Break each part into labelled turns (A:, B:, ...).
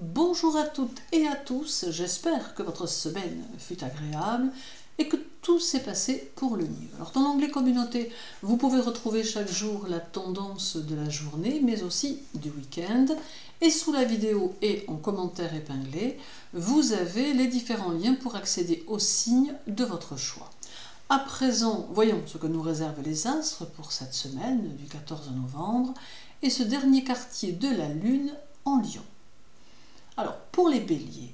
A: Bonjour à toutes et à tous, j'espère que votre semaine fut agréable et que tout s'est passé pour le mieux. Alors dans l'onglet communauté, vous pouvez retrouver chaque jour la tendance de la journée, mais aussi du week-end. Et sous la vidéo et en commentaire épinglé, vous avez les différents liens pour accéder aux signes de votre choix. À présent, voyons ce que nous réservent les astres pour cette semaine du 14 novembre et ce dernier quartier de la Lune en Lion. Alors, pour les béliers,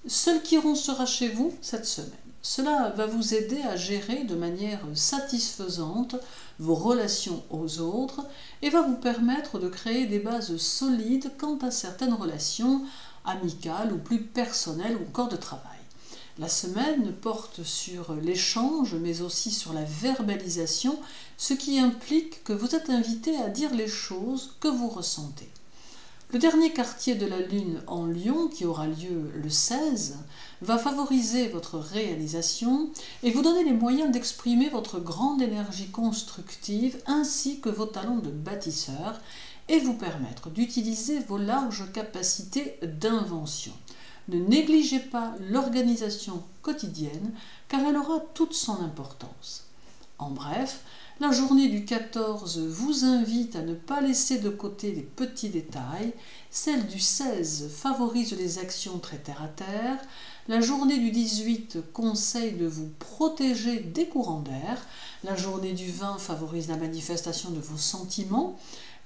A: seul Chiron sera chez vous cette semaine. Cela va vous aider à gérer de manière satisfaisante vos relations aux autres et va vous permettre de créer des bases solides quant à certaines relations amicales ou plus personnelles ou encore de travail. La semaine porte sur l'échange mais aussi sur la verbalisation, ce qui implique que vous êtes invité à dire les choses que vous ressentez. Le dernier quartier de la Lune en Lion, qui aura lieu le 16, va favoriser votre réalisation et vous donner les moyens d'exprimer votre grande énergie constructive ainsi que vos talents de bâtisseur et vous permettre d'utiliser vos larges capacités d'invention. Ne négligez pas l'organisation quotidienne car elle aura toute son importance. En bref, la journée du 14 vous invite à ne pas laisser de côté les petits détails. Celle du 16 favorise les actions très terre-à-terre. La journée du 18 conseille de vous protéger des courants d'air. La journée du 20 favorise la manifestation de vos sentiments.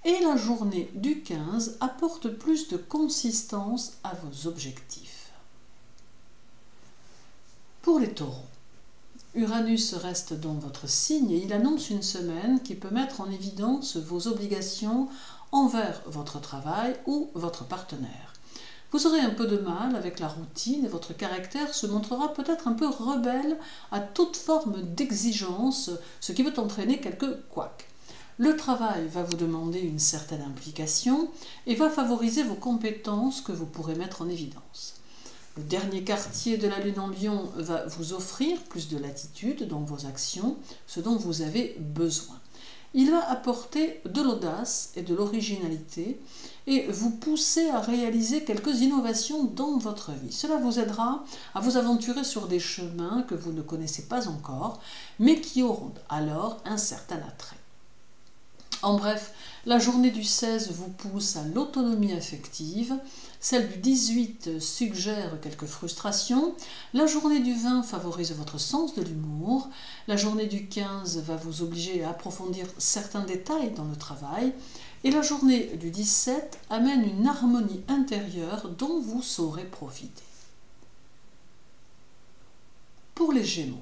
A: Et la journée du 15 apporte plus de consistance à vos objectifs. Pour les taureaux, Uranus reste dans votre signe et il annonce une semaine qui peut mettre en évidence vos obligations envers votre travail ou votre partenaire. Vous aurez un peu de mal avec la routine et votre caractère se montrera peut-être un peu rebelle à toute forme d'exigence, ce qui peut entraîner quelques couacs. Le travail va vous demander une certaine implication et va favoriser vos compétences que vous pourrez mettre en évidence. Le dernier quartier de la Lune en Lion va vous offrir plus de latitude dans vos actions, ce dont vous avez besoin. Il va apporter de l'audace et de l'originalité et vous pousser à réaliser quelques innovations dans votre vie. Cela vous aidera à vous aventurer sur des chemins que vous ne connaissez pas encore, mais qui auront alors un certain attrait. En bref, la journée du 16 vous pousse à l'autonomie affective, celle du 18 suggère quelques frustrations, la journée du 20 favorise votre sens de l'humour, la journée du 15 va vous obliger à approfondir certains détails dans le travail, et la journée du 17 amène une harmonie intérieure dont vous saurez profiter. Pour les Gémeaux,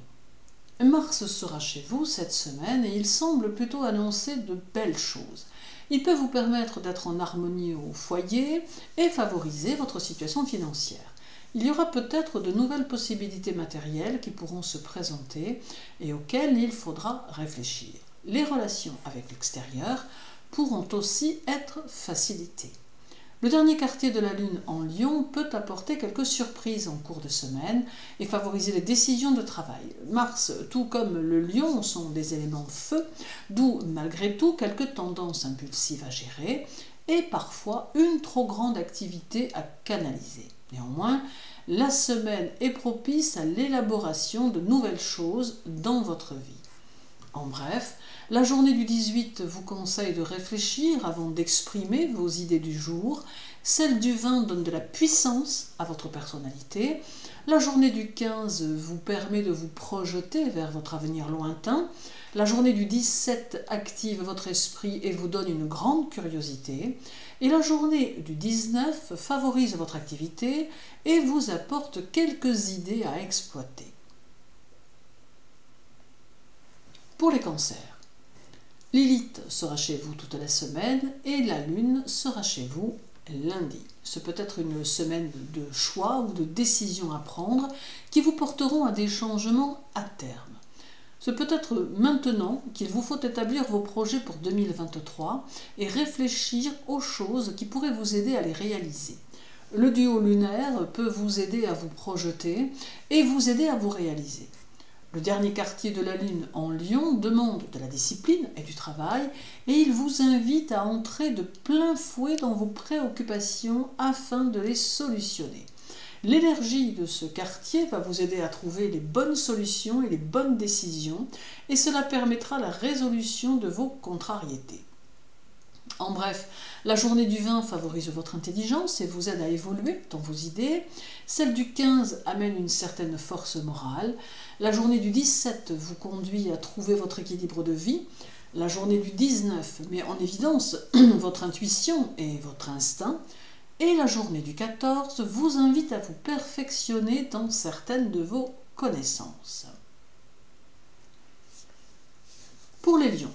A: Mars sera chez vous cette semaine et il semble plutôt annoncer de belles choses. Il peut vous permettre d'être en harmonie au foyer et favoriser votre situation financière. Il y aura peut-être de nouvelles possibilités matérielles qui pourront se présenter et auxquelles il faudra réfléchir. Les relations avec l'extérieur pourront aussi être facilitées. Le dernier quartier de la Lune en Lion peut apporter quelques surprises en cours de semaine et favoriser les décisions de travail. Mars, tout comme le Lion, sont des éléments feu, d'où malgré tout quelques tendances impulsives à gérer et parfois une trop grande activité à canaliser. Néanmoins, la semaine est propice à l'élaboration de nouvelles choses dans votre vie. En bref, la journée du 18 vous conseille de réfléchir avant d'exprimer vos idées du jour. Celle du 20 donne de la puissance à votre personnalité. La journée du 15 vous permet de vous projeter vers votre avenir lointain. La journée du 17 active votre esprit et vous donne une grande curiosité. Et la journée du 19 favorise votre activité et vous apporte quelques idées à exploiter. Pour les cancers, Lilith sera chez vous toute la semaine et la Lune sera chez vous lundi. Ce peut être une semaine de choix ou de décisions à prendre qui vous porteront à des changements à terme. Ce peut être maintenant qu'il vous faut établir vos projets pour 2023 et réfléchir aux choses qui pourraient vous aider à les réaliser. Le duo lunaire peut vous aider à vous projeter et vous aider à vous réaliser. Le dernier quartier de la Lune en Lion demande de la discipline et du travail et il vous invite à entrer de plein fouet dans vos préoccupations afin de les solutionner. L'énergie de ce quartier va vous aider à trouver les bonnes solutions et les bonnes décisions et cela permettra la résolution de vos contrariétés. En bref, la journée du 20 favorise votre intelligence et vous aide à évoluer dans vos idées. Celle du 15 amène une certaine force morale. La journée du 17 vous conduit à trouver votre équilibre de vie. La journée du 19 met en évidence votre intuition et votre instinct. Et la journée du 14 vous invite à vous perfectionner dans certaines de vos connaissances. Pour les lions,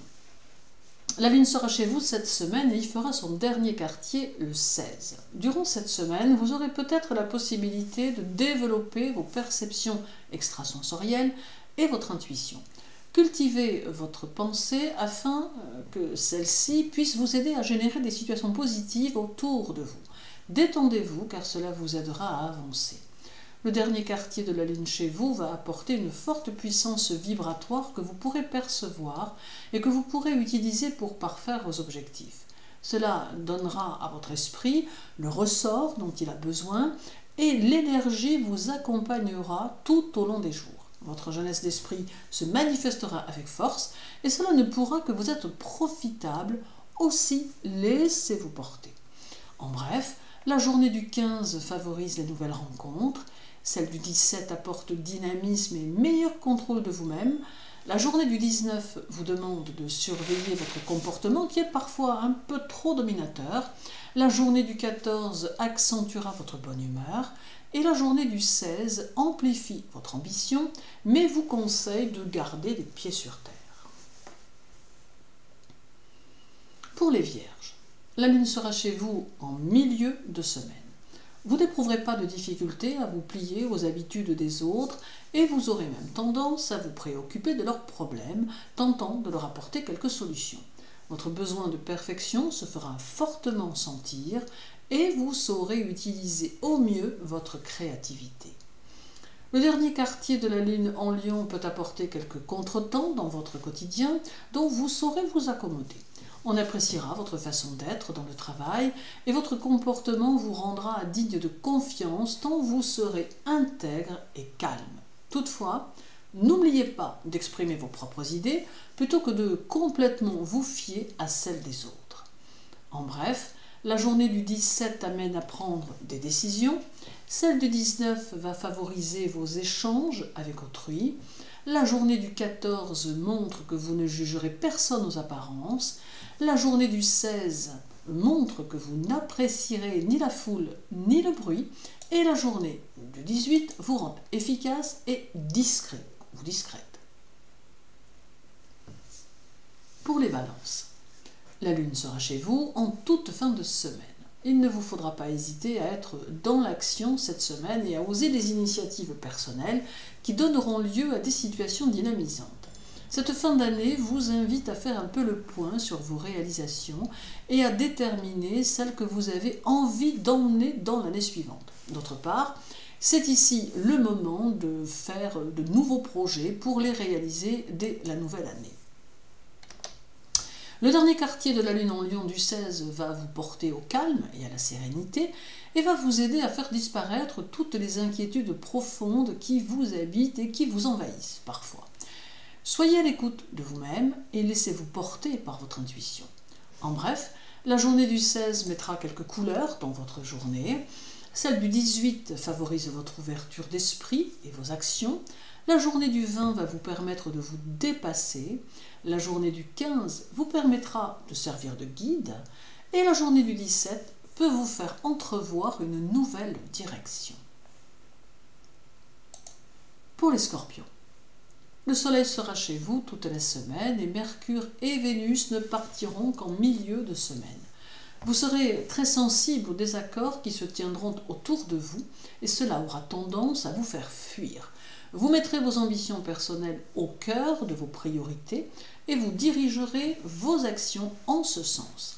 A: la Lune sera chez vous cette semaine et y fera son dernier quartier le 16. Durant cette semaine, vous aurez peut-être la possibilité de développer vos perceptions extrasensorielles et votre intuition. Cultivez votre pensée afin que celle-ci puisse vous aider à générer des situations positives autour de vous. Détendez-vous car cela vous aidera à avancer. Le dernier quartier de la Lune chez vous va apporter une forte puissance vibratoire que vous pourrez percevoir et que vous pourrez utiliser pour parfaire vos objectifs. Cela donnera à votre esprit le ressort dont il a besoin et l'énergie vous accompagnera tout au long des jours. Votre jeunesse d'esprit se manifestera avec force et cela ne pourra que vous être profitable, aussi laissez-vous porter. En bref, la journée du 15 favorise les nouvelles rencontres. Celle du 17 apporte dynamisme et meilleur contrôle de vous-même. La journée du 19 vous demande de surveiller votre comportement qui est parfois un peu trop dominateur. La journée du 14 accentuera votre bonne humeur. Et la journée du 16 amplifie votre ambition, mais vous conseille de garder les pieds sur terre. Pour les Vierges, la Lune sera chez vous en milieu de semaine. Vous n'éprouverez pas de difficulté à vous plier aux habitudes des autres et vous aurez même tendance à vous préoccuper de leurs problèmes, tentant de leur apporter quelques solutions. Votre besoin de perfection se fera fortement sentir et vous saurez utiliser au mieux votre créativité. Le dernier quartier de la Lune en Lion peut apporter quelques contretemps dans votre quotidien dont vous saurez vous accommoder. On appréciera votre façon d'être dans le travail et votre comportement vous rendra digne de confiance tant vous serez intègre et calme. Toutefois, n'oubliez pas d'exprimer vos propres idées plutôt que de complètement vous fier à celles des autres. En bref, la journée du 17 amène à prendre des décisions, celle du 19 va favoriser vos échanges avec autrui, la journée du 14 montre que vous ne jugerez personne aux apparences, la journée du 16 montre que vous n'apprécierez ni la foule ni le bruit, et la journée du 18 vous rend efficace et discret ou discrète. Pour les balances, la Lune sera chez vous en toute fin de semaine. Il ne vous faudra pas hésiter à être dans l'action cette semaine et à oser des initiatives personnelles qui donneront lieu à des situations dynamisantes. Cette fin d'année vous invite à faire un peu le point sur vos réalisations et à déterminer celles que vous avez envie d'emmener dans l'année suivante. D'autre part, c'est ici le moment de faire de nouveaux projets pour les réaliser dès la nouvelle année. Le dernier quartier de la Lune en Lion du 16 va vous porter au calme et à la sérénité et va vous aider à faire disparaître toutes les inquiétudes profondes qui vous habitent et qui vous envahissent parfois. Soyez à l'écoute de vous-même et laissez-vous porter par votre intuition. En bref, la journée du 16 mettra quelques couleurs dans votre journée. Celle du 18 favorise votre ouverture d'esprit et vos actions. La journée du 20 va vous permettre de vous dépasser. La journée du 15 vous permettra de servir de guide. Et la journée du 17 peut vous faire entrevoir une nouvelle direction. Pour les Scorpions, le Soleil sera chez vous toute la semaine et Mercure et Vénus ne partiront qu'en milieu de semaine. Vous serez très sensible aux désaccords qui se tiendront autour de vous et cela aura tendance à vous faire fuir. Vous mettrez vos ambitions personnelles au cœur de vos priorités et vous dirigerez vos actions en ce sens.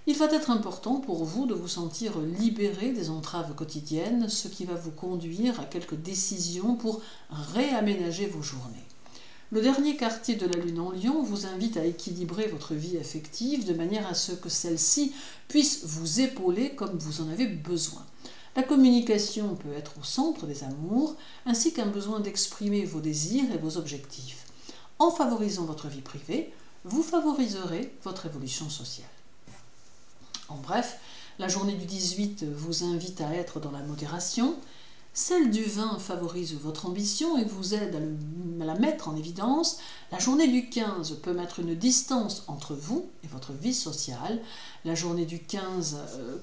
A: Il va être important pour vous de vous sentir libéré des entraves quotidiennes, ce qui va vous conduire à quelques décisions pour réaménager vos journées. Le dernier quartier de la Lune en Lion vous invite à équilibrer votre vie affective de manière à ce que celle-ci puisse vous épauler comme vous en avez besoin. La communication peut être au centre des amours, ainsi qu'un besoin d'exprimer vos désirs et vos objectifs. En favorisant votre vie privée, vous favoriserez votre évolution sociale. En bref, la journée du 18 vous invite à être dans la modération. Celle du 20 favorise votre ambition et vous aide à la mettre en évidence. La journée du 15 peut mettre une distance entre vous et votre vie sociale. La journée du 15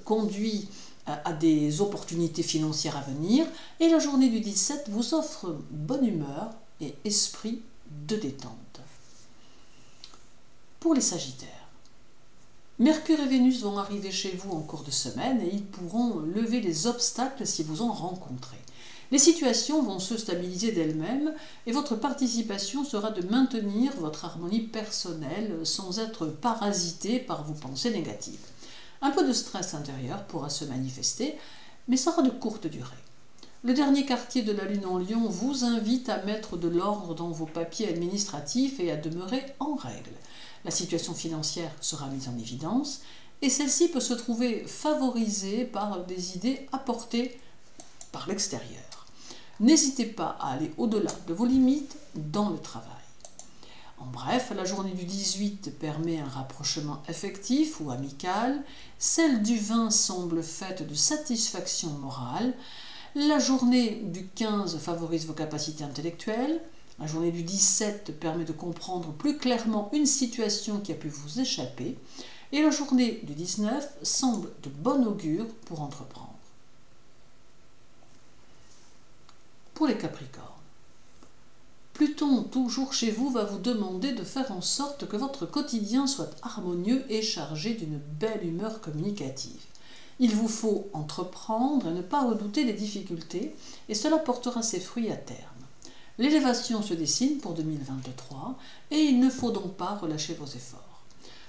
A: conduit à des opportunités financières à venir. Et la journée du 17 vous offre bonne humeur et esprit de détente. Pour les Sagittaires, Mercure et Vénus vont arriver chez vous en cours de semaine et ils pourront lever les obstacles si vous en rencontrez. Les situations vont se stabiliser d'elles-mêmes et votre participation sera de maintenir votre harmonie personnelle sans être parasité par vos pensées négatives. Un peu de stress intérieur pourra se manifester, mais sera de courte durée. Le dernier quartier de la Lune en Lion vous invite à mettre de l'ordre dans vos papiers administratifs et à demeurer en règle. La situation financière sera mise en évidence et celle-ci peut se trouver favorisée par des idées apportées par l'extérieur. N'hésitez pas à aller au-delà de vos limites dans le travail. En bref, la journée du 18 permet un rapprochement affectif ou amical. Celle du 20 semble faite de satisfaction morale. La journée du 15 favorise vos capacités intellectuelles. La journée du 17 permet de comprendre plus clairement une situation qui a pu vous échapper. Et la journée du 19 semble de bon augure pour entreprendre. Pour les Capricornes, Pluton, toujours chez vous, va vous demander de faire en sorte que votre quotidien soit harmonieux et chargé d'une belle humeur communicative. Il vous faut entreprendre et ne pas redouter les difficultés, et cela portera ses fruits à terme. L'élévation se dessine pour 2023, et il ne faut donc pas relâcher vos efforts.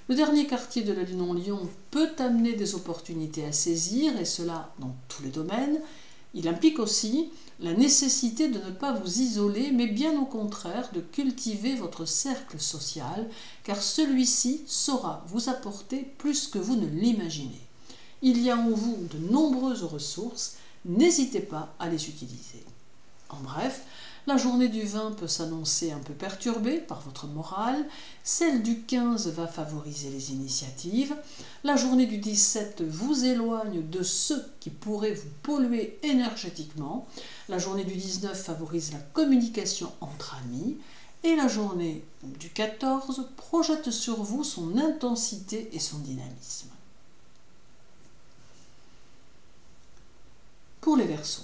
A: Le dernier quartier de la Lune en Lion peut amener des opportunités à saisir, et cela dans tous les domaines. Il implique aussi la nécessité de ne pas vous isoler, mais bien au contraire de cultiver votre cercle social, car celui-ci saura vous apporter plus que vous ne l'imaginez. Il y a en vous de nombreuses ressources, n'hésitez pas à les utiliser. En bref, la journée du 20 peut s'annoncer un peu perturbée par votre morale, celle du 15 va favoriser les initiatives, la journée du 17 vous éloigne de ceux qui pourraient vous polluer énergétiquement, la journée du 19 favorise la communication entre amis, et la journée du 14 projette sur vous son intensité et son dynamisme. Pour les Verseaux,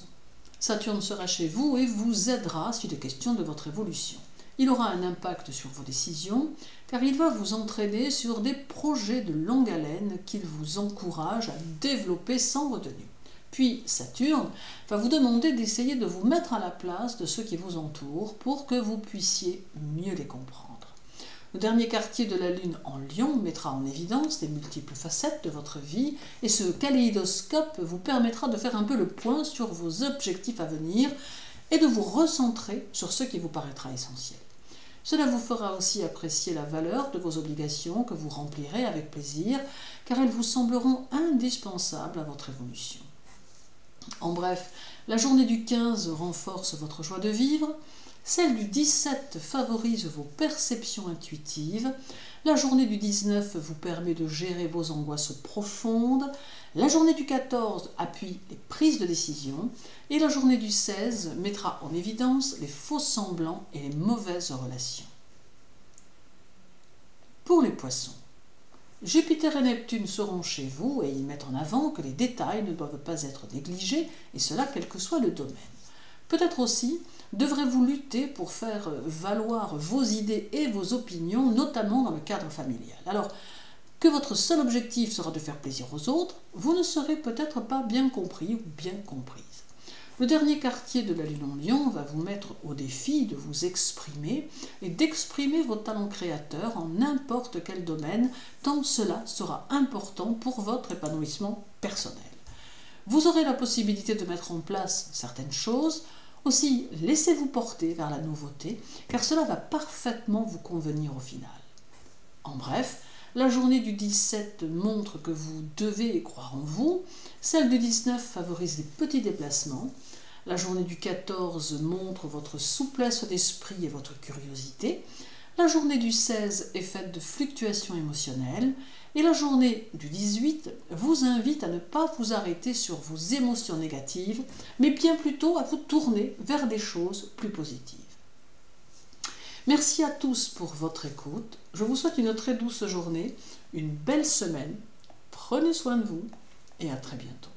A: Saturne sera chez vous et vous aidera sur les questions de votre évolution. Il aura un impact sur vos décisions, car il va vous entraîner sur des projets de longue haleine qu'il vous encourage à développer sans retenue. Puis Saturne va vous demander d'essayer de vous mettre à la place de ceux qui vous entourent pour que vous puissiez mieux les comprendre. Le dernier quartier de la Lune en Lion mettra en évidence les multiples facettes de votre vie et ce kaléidoscope vous permettra de faire un peu le point sur vos objectifs à venir et de vous recentrer sur ce qui vous paraîtra essentiel. Cela vous fera aussi apprécier la valeur de vos obligations que vous remplirez avec plaisir car elles vous sembleront indispensables à votre évolution. En bref, la journée du 15 renforce votre joie de vivre. Celle du 17 favorise vos perceptions intuitives. La journée du 19 vous permet de gérer vos angoisses profondes. La journée du 14 appuie les prises de décision. Et la journée du 16 mettra en évidence les faux semblants et les mauvaises relations. Pour les Poissons, Jupiter et Neptune seront chez vous et ils mettent en avant que les détails ne doivent pas être négligés, et cela quel que soit le domaine. Peut-être aussi devrez-vous lutter pour faire valoir vos idées et vos opinions, notamment dans le cadre familial. Alors, que votre seul objectif sera de faire plaisir aux autres, vous ne serez peut-être pas bien compris ou bien comprise. Le dernier quartier de la Lune en Lion va vous mettre au défi de vous exprimer et d'exprimer vos talents créateurs en n'importe quel domaine, tant cela sera important pour votre épanouissement personnel. Vous aurez la possibilité de mettre en place certaines choses Aussi, laissez-vous porter vers la nouveauté, car cela va parfaitement vous convenir au final. En bref, la journée du 17 montre que vous devez croire en vous, celle du 19 favorise les petits déplacements, la journée du 14 montre votre souplesse d'esprit et votre curiosité, la journée du 16 est faite de fluctuations émotionnelles, et la journée du 18 vous invite à ne pas vous arrêter sur vos émotions négatives, mais bien plutôt à vous tourner vers des choses plus positives. Merci à tous pour votre écoute. Je vous souhaite une très douce journée, une belle semaine. Prenez soin de vous et à très bientôt.